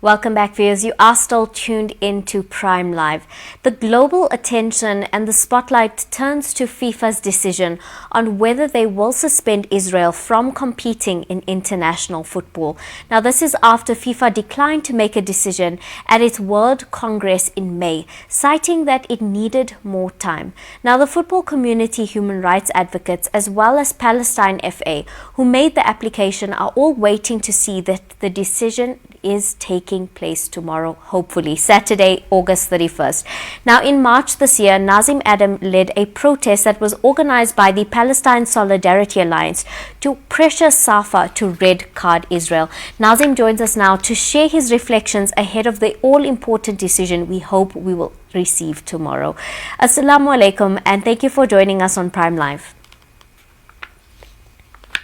Welcome back, viewers. You are still tuned into Prime Live. The global attention and the spotlight turns to FIFA's decision on whether they will suspend Israel from competing in international football. Now, this is after FIFA declined to make a decision at its World Congress in May, citing that it needed more time. Now, the football community, human rights advocates, as well as Palestine FA, who made the application, are all waiting to see that the decision is taking place tomorrow, hopefully, Saturday, August 31st. Now, in March this year, Naazim Adam led a protest that was organized by the Palestine Solidarity Alliance to pressure SAFA to red card Israel. Naazim joins us now to share his reflections ahead of the all-important decision we hope we will receive tomorrow. Assalamu alaikum, and thank you for joining us on Prime Live.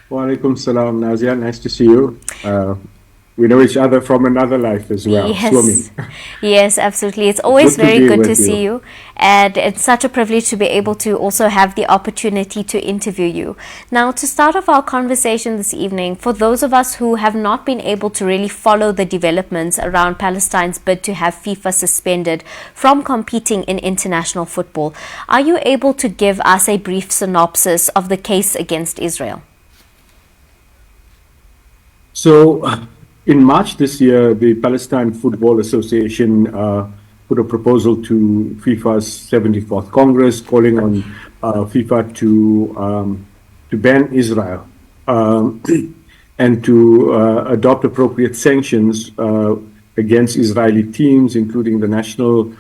Wa alaikum salam, Nazia. Nice to see you. We know each other from another life as well, yes. Swimming. Yes, absolutely. It's always very good to see you. And it's such a privilege to be able to also have the opportunity to interview you. Now, to start off our conversation this evening, for those of us who have not been able to really follow the developments around Palestine's bid to have FIFA suspended from competing in international football, are you able to give us a brief synopsis of the case against Israel? So, in March this year, the Palestine Football Association put a proposal to FIFA's 74th Congress calling on FIFA to ban Israel and to adopt appropriate sanctions against Israeli teams, including the national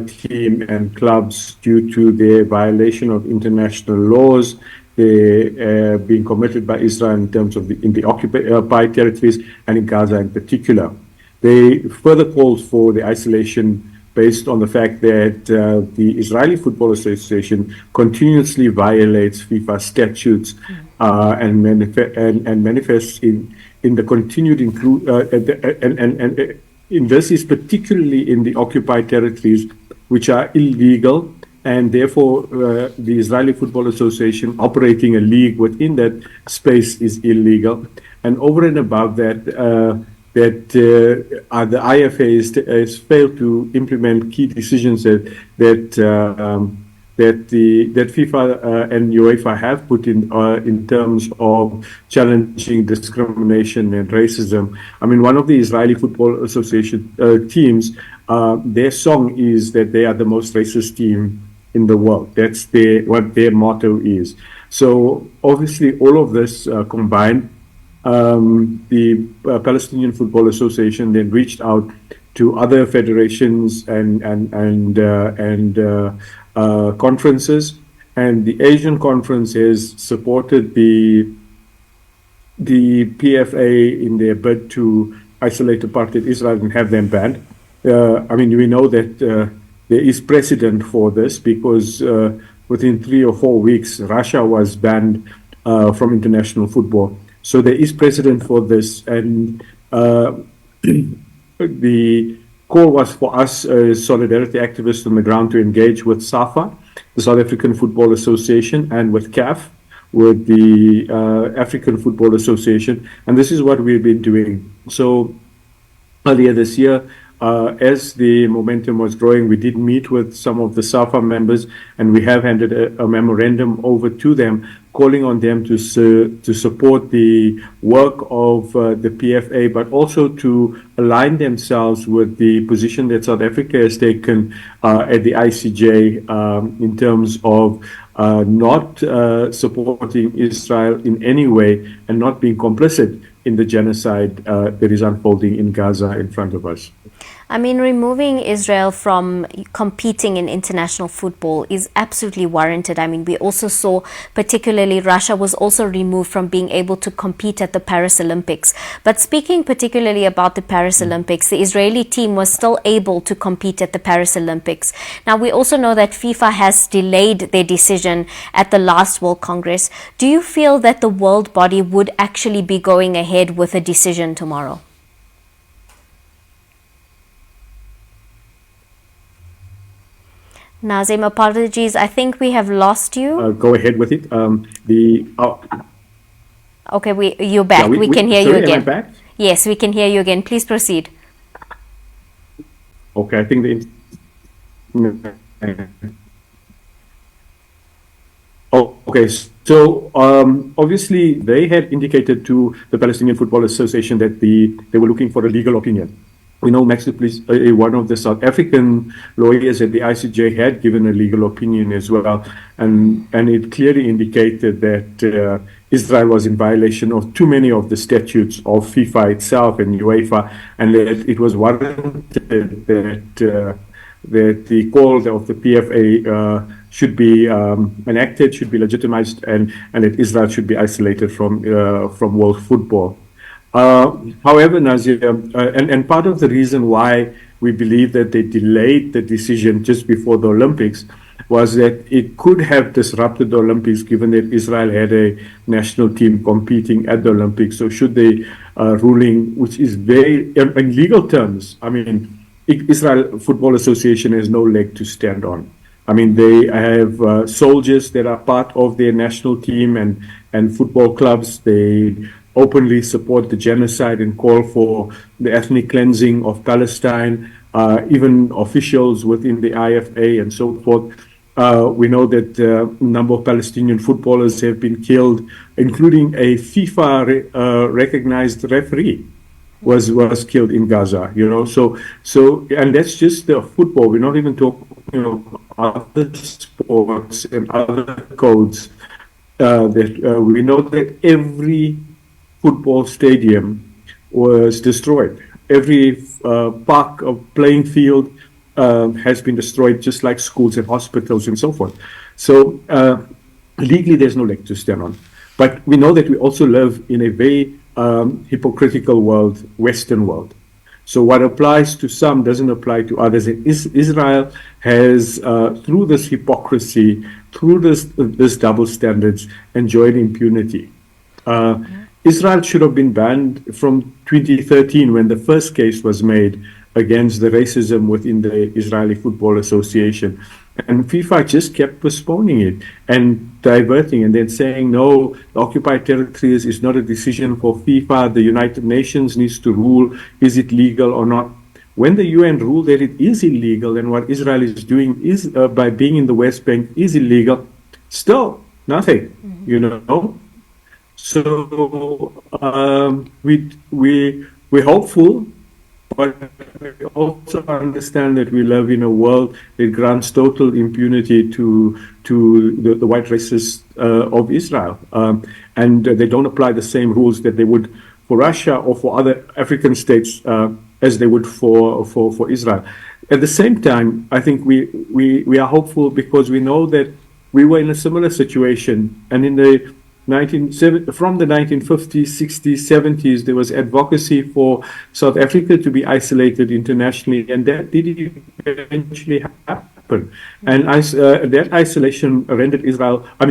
team and clubs, due to their violation of international laws being committed by Israel in terms of in the occupied territories and in Gaza in particular. They further called for the isolation based on the fact that the Israeli Football Association continuously violates FIFA statutes and manifests in the continued and this is particularly in the occupied territories, which are illegal. And therefore, the Israeli Football Association operating a league within that space is illegal. And over and above that, the IFA has failed to implement key decisions that FIFA and UEFA have put in terms of challenging discrimination and racism. I mean, one of the Israeli Football Association teams, their song is that they are the most racist team in the world. That's what their motto is. So obviously, all of this combined, the Palestinian Football Association then reached out to other federations and conferences, and the Asian Conference has supported the PFA in their bid to isolate apartheid Israel and have them banned. I mean, we know that there is precedent for this because within 3 or 4 weeks, Russia was banned from international football. So there is precedent for this, and the call was for us as solidarity activists on the ground to engage with SAFA, the South African Football Association, and with CAF, with the African Football Association, and this is what we've been doing. So earlier this year, as the momentum was growing, we did meet with some of the SAFA members, and we have handed a memorandum over to them, calling on them to support the work of the PFA, but also to align themselves with the position that South Africa has taken at the ICJ in terms of not supporting Israel in any way and not being complicit in the genocide that is unfolding in Gaza in front of us. I mean, removing Israel from competing in international football is absolutely warranted. I mean, we also saw, particularly Russia was also removed from being able to compete at the Paris Olympics. But speaking particularly about the Paris Olympics, the Israeli team was still able to compete at the Paris Olympics. Now, we also know that FIFA has delayed their decision at the last World Congress. Do you feel that the world body would actually be going ahead with a decision tomorrow? Naazim, apologies. I think we have lost you. Go ahead with it. Okay, you're back. Yeah, we can hear you again. Am I back? Yes, we can hear you again. Please proceed. Okay, I think the oh, okay. So obviously they had indicated to the Palestinian Football Association that they were looking for a legal opinion. We know Max Duplessis, one of the South African lawyers at the ICJ, had given a legal opinion as well, and it clearly indicated that Israel was in violation of too many of the statutes of FIFA itself and UEFA, and that it was warranted that the call of the PFA should be enacted, should be legitimized, and that Israel should be isolated from world football. However, Nazir, and part of the reason why we believe that they delayed the decision just before the Olympics was that it could have disrupted the Olympics, given that Israel had a national team competing at the Olympics. So should the ruling, which is very, in legal terms, I mean, Israel Football Association has no leg to stand on. I mean, they have soldiers that are part of their national team and football clubs. They openly support the genocide and call for the ethnic cleansing of Palestine, even officials within the IFA and so forth. We know that a number of Palestinian footballers have been killed, including a FIFA recognized referee was killed in Gaza, you know. So and that's just the football. We're not even talking, you know, other sports and other codes. That we know that every football stadium was destroyed. Every park or playing field has been destroyed, just like schools and hospitals and so forth. So legally, there's no leg to stand on. But we know that we also live in a very hypocritical world, Western world. So what applies to some doesn't apply to others. And Israel has, through this hypocrisy, through this double standards, enjoyed impunity. Israel should have been banned from 2013 when the first case was made against the racism within the Israeli Football Association. And FIFA just kept postponing it and diverting and then saying, no, the occupied territories is not a decision for FIFA. The United Nations needs to rule, is it legal or not? When the UN ruled that it is illegal and what Israel is doing is by being in the West Bank is illegal, still nothing, you know. So we're hopeful, but we also understand that we live in a world that grants total impunity to the white racists of Israel, and they don't apply the same rules that they would for Russia or for other African states as they would for Israel. At the same time, I think we are hopeful because we know that we were in a similar situation, and in the from the 1950s, 60s, 70s, there was advocacy for South Africa to be isolated internationally, and that did eventually happen. And that isolation rendered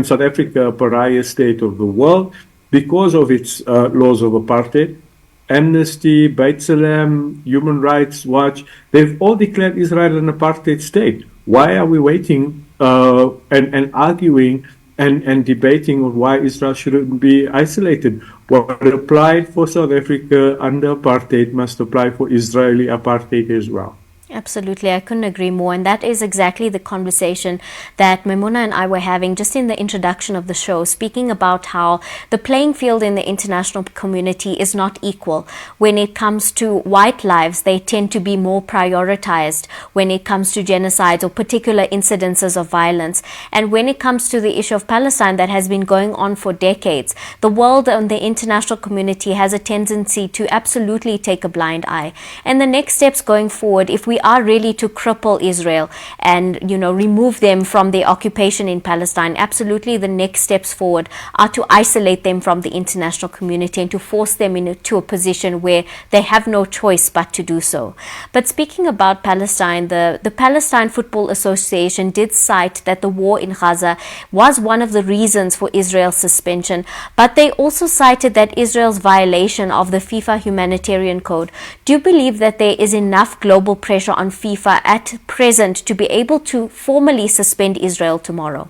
South Africa, a pariah state of the world because of its laws of apartheid. Amnesty, B'Tselem, Human Rights Watch, they've all declared Israel an apartheid state. Why are we waiting and arguing and debating on why Israel shouldn't be isolated? What applied for South Africa under apartheid must apply for Israeli apartheid as well. Absolutely, I couldn't agree more. And that is exactly the conversation that Maimuna and I were having just in the introduction of the show, speaking about how the playing field in the international community is not equal. When it comes to white lives, they tend to be more prioritized when it comes to genocides or particular incidences of violence. And when it comes to the issue of Palestine that has been going on for decades, the world and the international community has a tendency to absolutely take a blind eye. And the next steps going forward, if we are really to cripple Israel and, you know, remove them from their occupation in Palestine, absolutely the next steps forward are to isolate them from the international community and to force them into a position where they have no choice but to do so. But speaking about Palestine, the Palestine Football Association did cite that the war in Gaza was one of the reasons for Israel's suspension, but they also cited that Israel's violation of the FIFA humanitarian code. Do you believe that there is enough global pressure on FIFA at present to be able to formally suspend Israel tomorrow?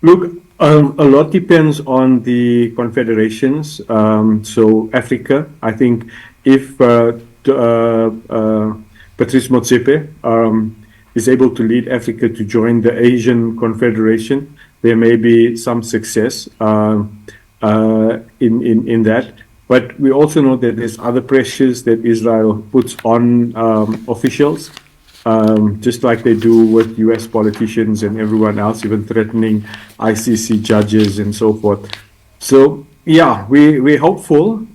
Look, a lot depends on the confederations. So Africa, I think if Patrice Motsepe is able to lead Africa to join the Asian Confederation, there may be some success in that. But we also know that there's other pressures that Israel puts on officials, just like they do with US politicians and everyone else, even threatening ICC judges and so forth. So, yeah, we're hopeful.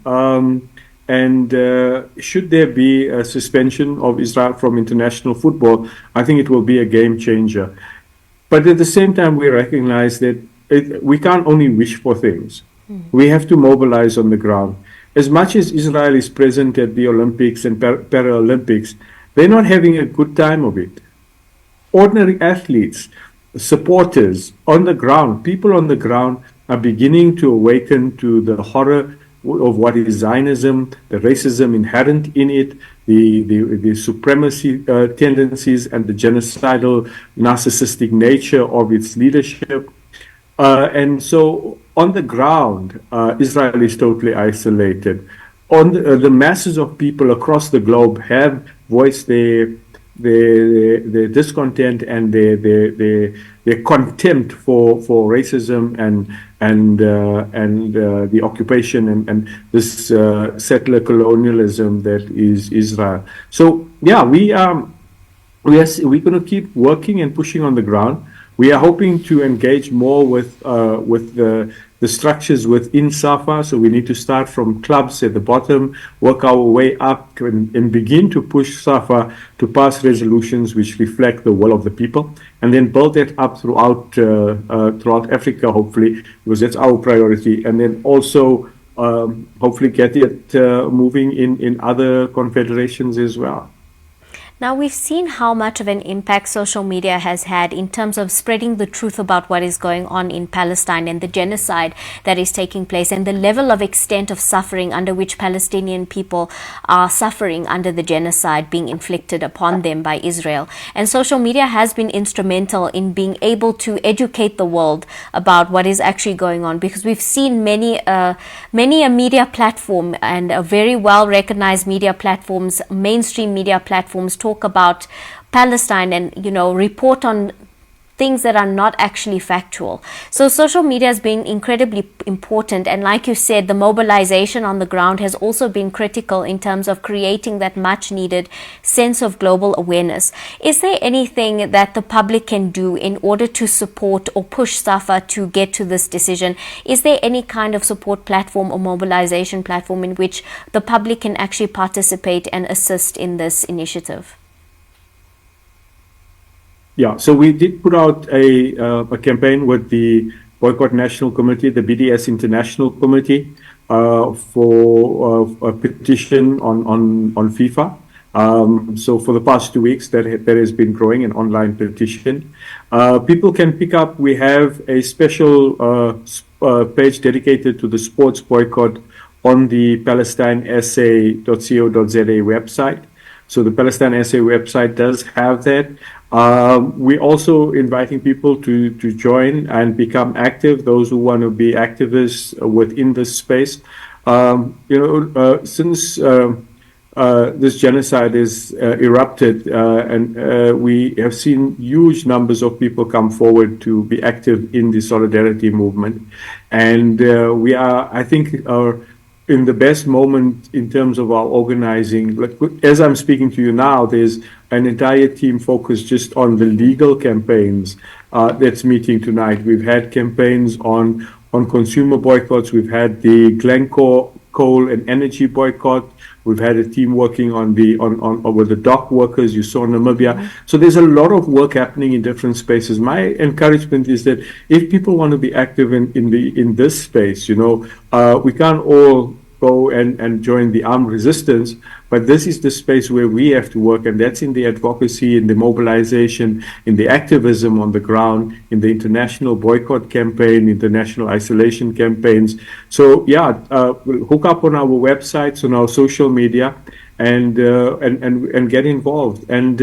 And should there be a suspension of Israel from international football, I think it will be a game changer. But at the same time, we recognize that we can't only wish for things. We have to mobilize on the ground. As much as Israel is present at the Olympics and Paralympics, they're not having a good time of it. Ordinary athletes, supporters on the ground, people on the ground are beginning to awaken to the horror of what is Zionism, the racism inherent in it, the supremacy tendencies and the genocidal narcissistic nature of its leadership. And so on the ground, Israel is totally isolated. On the masses of people across the globe have voiced their discontent and their contempt for racism and the occupation and this settler colonialism that is Israel. So yeah, we're going to keep working and pushing on the ground. We are hoping to engage more with the structures within SAFA. So we need to start from clubs at the bottom, work our way up, and begin to push SAFA to pass resolutions which reflect the will of the people, and then build that up throughout Africa, hopefully, because that's our priority, and then also hopefully get it moving in other confederations as well. Now, we've seen how much of an impact social media has had in terms of spreading the truth about what is going on in Palestine and the genocide that is taking place and the level of extent of suffering under which Palestinian people are suffering under the genocide being inflicted upon them by Israel. And social media has been instrumental in being able to educate the world about what is actually going on, because we've seen many a media platform and a very well recognized media platforms, mainstream media platforms, talk about Palestine and, report on things that are not actually factual. So social media has been incredibly important, and like you said, the mobilization on the ground has also been critical in terms of creating that much needed sense of global awareness. Is there anything that the public can do in order to support or push SAFA to get to this decision? Is there any kind of support platform or mobilization platform in which the public can actually participate and assist in this initiative? Yeah, so we did put out a campaign with the Boycott National Committee, the BDS International Committee, for a petition on FIFA. So for the past 2 weeks, that has been growing, an online petition. People can pick up. We have a special page dedicated to the sports boycott on the PalestineSA.co.za website. So the Palestine SA website does have that. We're also inviting people to join and become active, those who want to be activists within this space. Since this genocide is erupted, and we have seen huge numbers of people come forward to be active in the solidarity movement. And we are, I think, in the best moment in terms of our organizing. Like, as I'm speaking to you now, there's an entire team focused just on the legal campaigns that's meeting tonight. We've had campaigns on consumer boycotts. We've had the Glencore coal and energy boycott. We've had a team working with the dock workers. You saw Namibia. Mm-hmm. So there's a lot of work happening in different spaces. My encouragement is that if people want to be active in this space, we can't all go and join the armed resistance, but this is the space where we have to work, and that's in the advocacy, in the mobilization, in the activism on the ground, in the international boycott campaign, international isolation campaigns. So yeah, hook up on our websites, on our social media, and get involved. And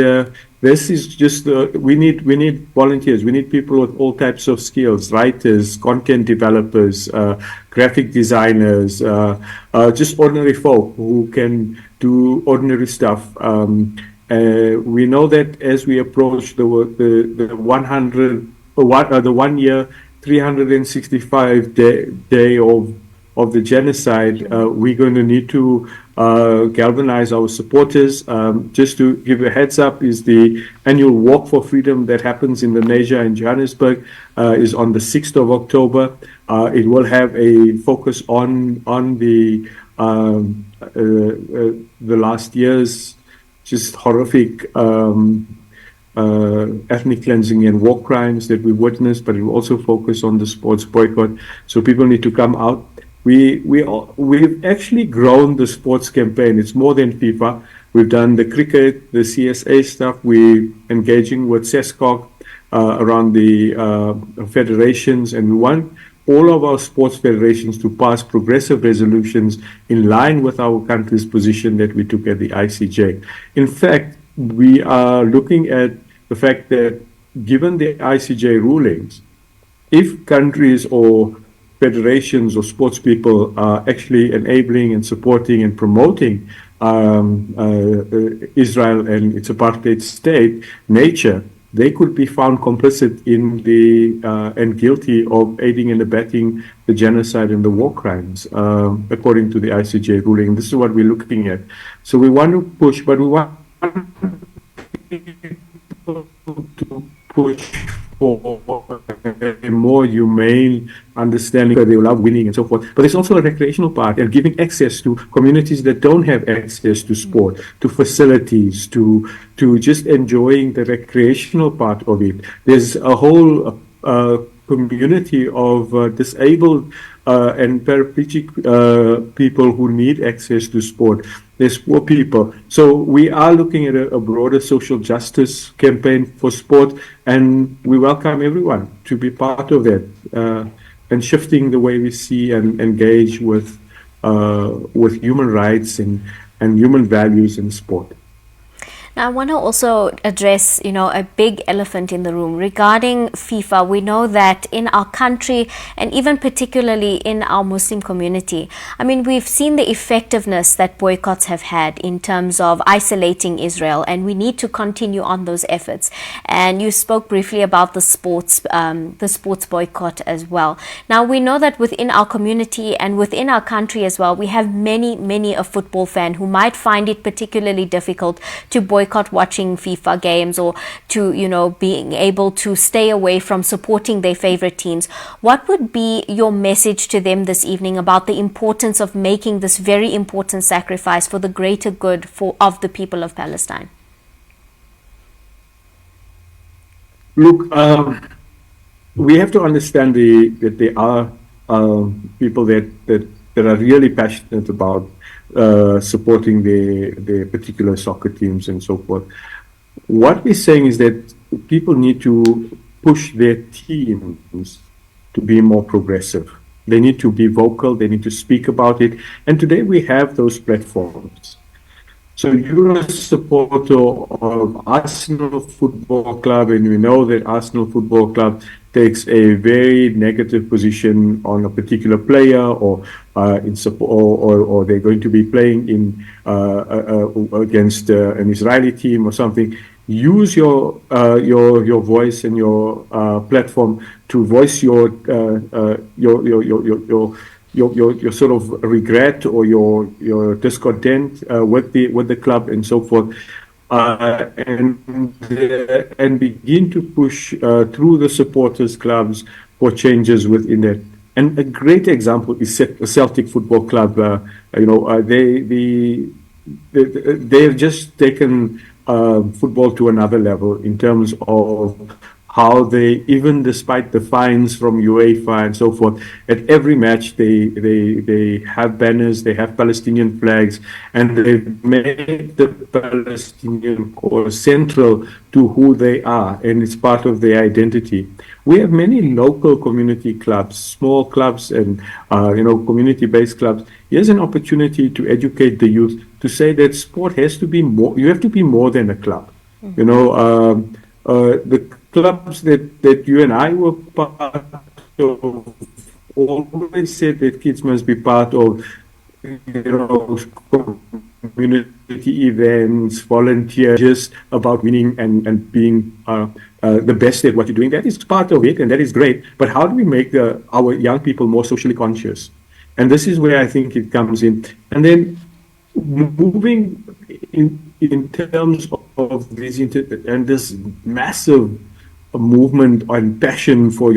this is just we need volunteers. We need people with all types of skills: writers, content developers, graphic designers, just ordinary folk who can do ordinary stuff. We know that as we approach the 1 year, 365 day of the genocide, we're going to need to galvanize our supporters. Just to give a heads up, is the annual Walk for Freedom that happens in Lenasia in Johannesburg is on the 6th of October. It will have a focus on the last year's just horrific ethnic cleansing and war crimes that we witnessed, but it will also focus on the sports boycott. So people need to come out. We've actually grown the sports campaign. It's more than FIFA. We've done the cricket, the CSA stuff. We're engaging with SESCOC around the federations, and we want all of our sports federations to pass progressive resolutions in line with our country's position that we took at the ICJ. In fact, we are looking at the fact that given the ICJ rulings, if countries or federations or sports people are actually enabling and supporting and promoting Israel and its apartheid state nature, they could be found complicit in the and guilty of aiding and abetting the genocide and the war crimes, according to the ICJ ruling. This is what we're looking at. So we want to push, but we want to push for a more humane understanding that they love winning and so forth. But there's also a recreational part and giving access to communities that don't have access to sport, to facilities, to just enjoying the recreational part of it. There's a whole community of disabled and paraplegic people who need access to sport. There's poor people. So we are looking at a broader social justice campaign for sport, and we welcome everyone to be part of that and shifting the way we see and engage with human rights and human values in sport. Now, I want to also address, a big elephant in the room regarding FIFA. We know that in our country, and even particularly in our Muslim community, we've seen the effectiveness that boycotts have had in terms of isolating Israel, and we need to continue on those efforts. And you spoke briefly about the sports boycott as well. Now, we know that within our community and within our country as well, we have many a football fan who might find it particularly difficult to boycott watching FIFA games, or to being able to stay away from supporting their favorite teams. What would be your message to them this evening about the importance of making this very important sacrifice for the greater good of the people of Palestine? Look, we have to understand that there are people that are really passionate about supporting the particular soccer teams and so forth. What we're saying is that people need to push their teams to be more progressive. They need to be vocal, they need to speak about it. And today we have those platforms. So you're a supporter of Arsenal Football Club, and we know that Arsenal Football Club takes a very negative position on a particular player, or in support, or they're going to be playing in against an Israeli team or something. Use your voice and your platform to voice your sort of regret or your discontent with the club and so forth, and begin to push through the supporters clubs for changes within that. And a great example is Celtic Football Club. They've just taken football to another level in terms of how they, even despite the fines from UEFA and so forth, at every match they have banners, they have Palestinian flags, and they've made the Palestinian cause central to who they are, and it's part of their identity. We have many local community clubs, small clubs, and community-based clubs. Here's an opportunity to educate the youth to say that sport has to be more. You have to be more than a club. The clubs that you and I were part of always said that kids must be part of, community events, volunteer, just about winning and being the best at what you're doing. That is part of it, and that is great. But how do we make our young people more socially conscious? And this is where I think it comes in. And then moving in terms of these and this massive movement and passion for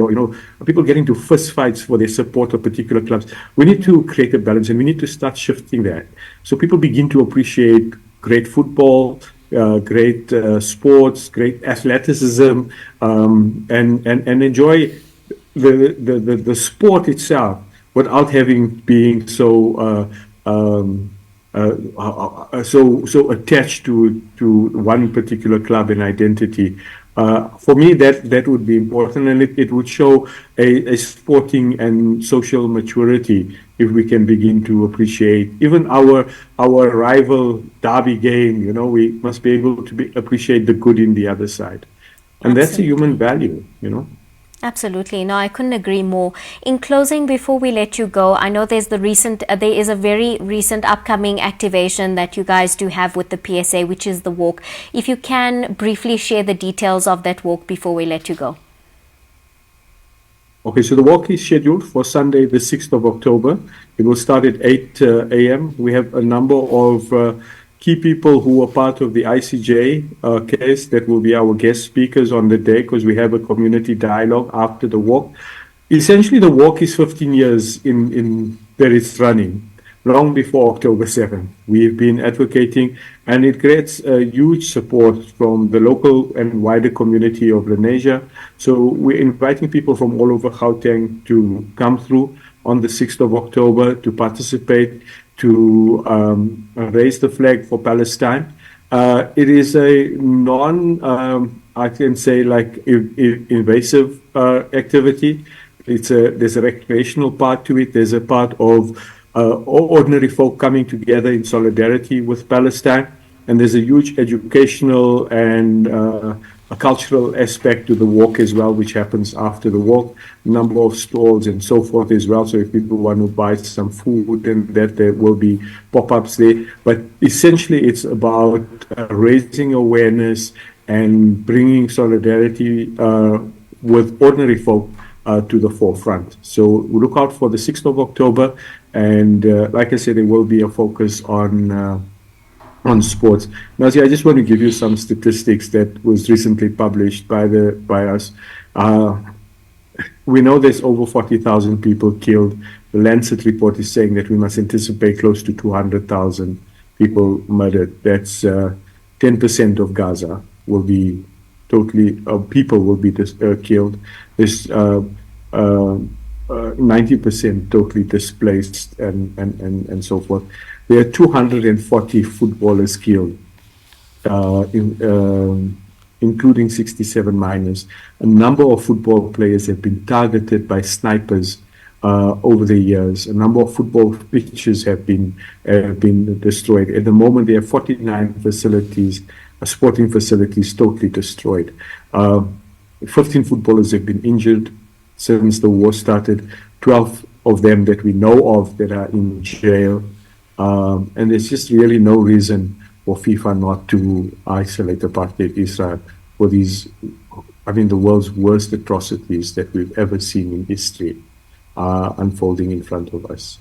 people getting to fist fights for their support of particular clubs. We need to create a balance, and we need to start shifting that so people begin to appreciate great football, great sports, great athleticism, and enjoy the sport itself without being so attached to one particular club and identity. For me, that would be important, and it would show a sporting and social maturity if we can begin to appreciate even our rival derby game. We must be able to appreciate the good in the other side, and that's a human value. Absolutely. No, I couldn't agree more. In closing, before we let you go, I know there is a very recent upcoming activation that you guys do have with the PSA, which is the walk. If you can briefly share the details of that walk before we let you go. Okay, so the walk is scheduled for Sunday, the 6th of October. It will start at 8 a.m. We have a number of key people who are part of the ICJ case that will be our guest speakers on the day, because we have a community dialogue after the walk. Essentially, the walk is 15 years in that it's running, long before October 7th. We've been advocating, and it creates a huge support from the local and wider community of Lenasia. So we're inviting people from all over Gauteng to come through on the 6th of October to participate, to raise the flag for Palestine. It is a I can say, invasive activity. There's a recreational part to it. There's a part of ordinary folk coming together in solidarity with Palestine. And there's a huge educational and a cultural aspect to the walk as well, which happens after the walk. Number of stalls and so forth as well. So if people want to buy some food, and that there will be pop-ups there. But essentially, it's about raising awareness and bringing solidarity with ordinary folk to the forefront. So we look out for the 6th of October. And like I said, there will be a focus on sports. Nazi, I just want to give you some statistics that was recently published by us. We know there's over 40,000 people killed. The Lancet report is saying that we must anticipate close to 200,000 people murdered. That's 10% of Gaza will be people will be killed. There's 90% totally displaced and so forth. There are 240 footballers killed, including 67 minors. A number of football players have been targeted by snipers over the years. A number of football pitches have been destroyed. At the moment, there are 49 facilities, sporting facilities, totally destroyed. 15 footballers have been injured since the war started. 12 of them that we know of that are in jail. And there's just really no reason for FIFA not to isolate apartheid Israel for these, the world's worst atrocities that we've ever seen in history unfolding in front of us.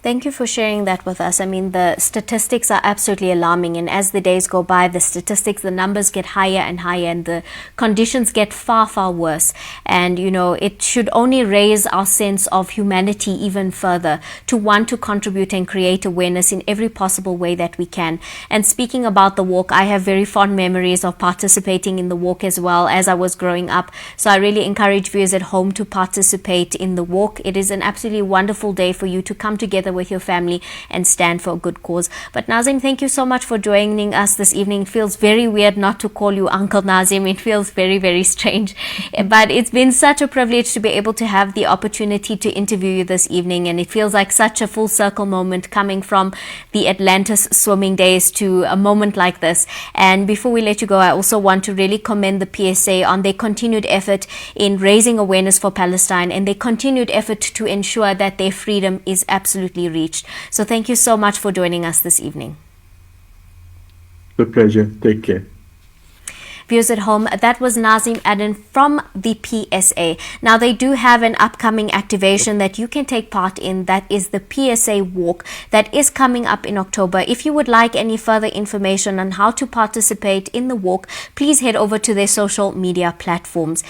Thank you for sharing that with us. I mean, the statistics are absolutely alarming, and as the days go by, the numbers get higher and higher, and the conditions get far, far worse. And, it should only raise our sense of humanity even further to want to contribute and create awareness in every possible way that we can. And speaking about the walk, I have very fond memories of participating in the walk as well as I was growing up. So I really encourage viewers at home to participate in the walk. It is an absolutely wonderful day for you to come together with your family and stand for a good cause. But Naazim, thank you so much for joining us this evening. It feels very weird not to call you Uncle Naazim. It feels very, very strange. But it's been such a privilege to be able to have the opportunity to interview you this evening, and it feels like such a full circle moment coming from the Atlantis swimming days to a moment like this. And before we let you go, I also want to really commend the PSA on their continued effort in raising awareness for Palestine and their continued effort to ensure that their freedom is absolutely reached. So thank you so much for joining us this evening. With pleasure. Take care. Viewers at home, that was Naazim Adam from the PSA. Now, they do have an upcoming activation that you can take part in. That is the PSA Walk that is coming up in October. If you would like any further information on how to participate in the walk, please head over to their social media platforms.